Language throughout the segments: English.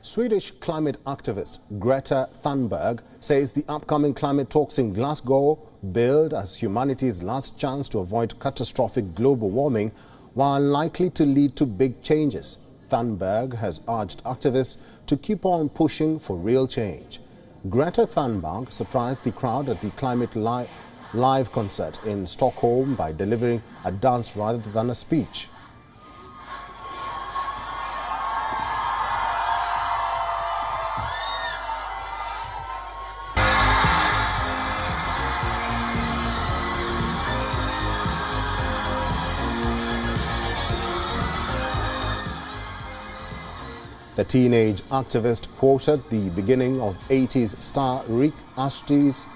Swedish climate activist Greta Thunberg says the upcoming climate talks in Glasgow billed as humanity's last chance to avoid catastrophic global warming while likely to lead to big changes. Thunberg has urged activists to keep on pushing for real change. Greta Thunberg surprised the crowd at the Climate Live concert in Stockholm by delivering a dance rather than a speech. The teenage activist quoted the beginning of 80s star Rick Astley's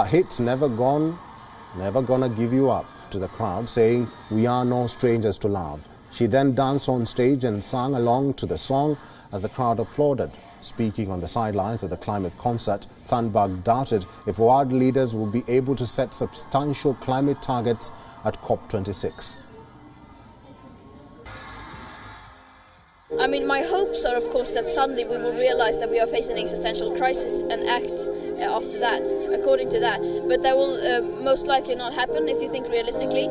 hit Never Gonna Give You Up to the crowd, saying, "We are no strangers to love." She then danced on stage and sang along to the song as the crowd applauded. Speaking on the sidelines of the climate concert, Thunberg doubted if world leaders would be able to set substantial climate targets at COP26. I mean, my hopes are, of course, that suddenly we will realize that we are facing an existential crisis and act after that, according to that. But that will most likely not happen if you think realistically.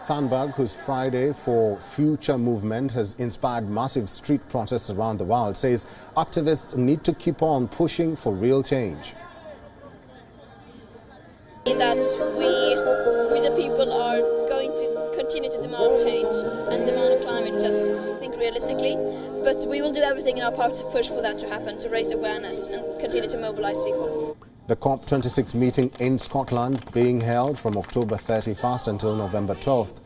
Thunberg, whose Friday for Future movement has inspired massive street protests around the world, says activists need to keep on pushing for real change. That we the people are going to continue to demand change and demand climate justice. I think realistically, but we will do everything in our power to push for that to happen, to raise awareness and continue to mobilize people. The COP26 meeting in Scotland, being held from October 31st until November 12th,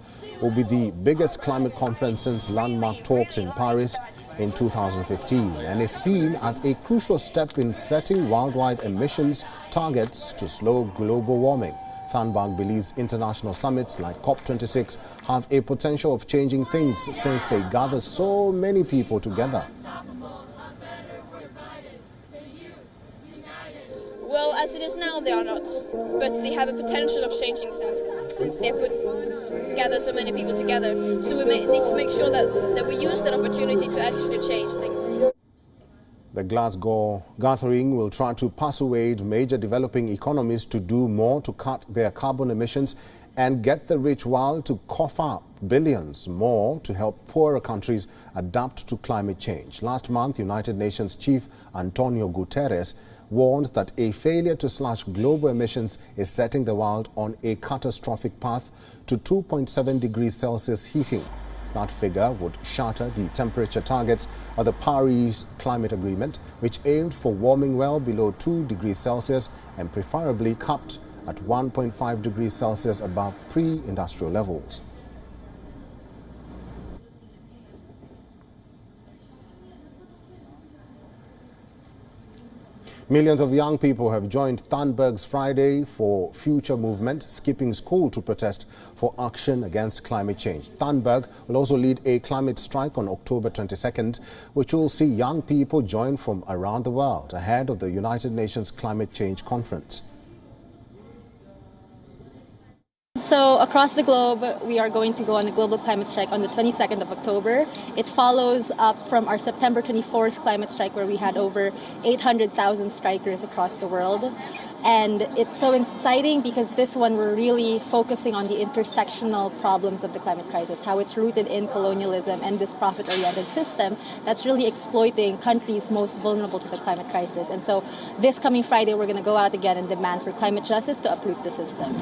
will be the biggest climate conference since landmark talks in Paris in 2015 and is seen as a crucial step in setting worldwide emissions targets to slow global warming. Thunberg believes international summits like COP26 have a potential of changing things since they gather so many people together. Well, as it is now, they are not, but they have a potential of changing things since they gather so many people together. So we need to make sure that we use that opportunity to actually change things. The Glasgow gathering will try to persuade major developing economies to do more to cut their carbon emissions and get the rich world to cough up billions more to help poorer countries adapt to climate change. Last month, United Nations Chief Antonio Guterres warned that a failure to slash global emissions is setting the world on a catastrophic path to 2.7 degrees Celsius heating. That figure would shatter the temperature targets of the Paris Climate Agreement, which aimed for warming well below 2 degrees Celsius and preferably capped at 1.5 degrees Celsius above pre-industrial levels. Millions of young people have joined Thunberg's Friday for Future movement, skipping school to protest for action against climate change. Thunberg will also lead a climate strike on October 22nd, which will see young people join from around the world ahead of the United Nations Climate Change Conference. So across the globe, we are going to go on a global climate strike on the 22nd of October. It follows up from our September 24th climate strike where we had over 800,000 strikers across the world. And it's so exciting because this one we're really focusing on the intersectional problems of the climate crisis, how it's rooted in colonialism and this profit-oriented system that's really exploiting countries most vulnerable to the climate crisis. And so this coming Friday, we're going to go out again and demand for climate justice to uproot the system.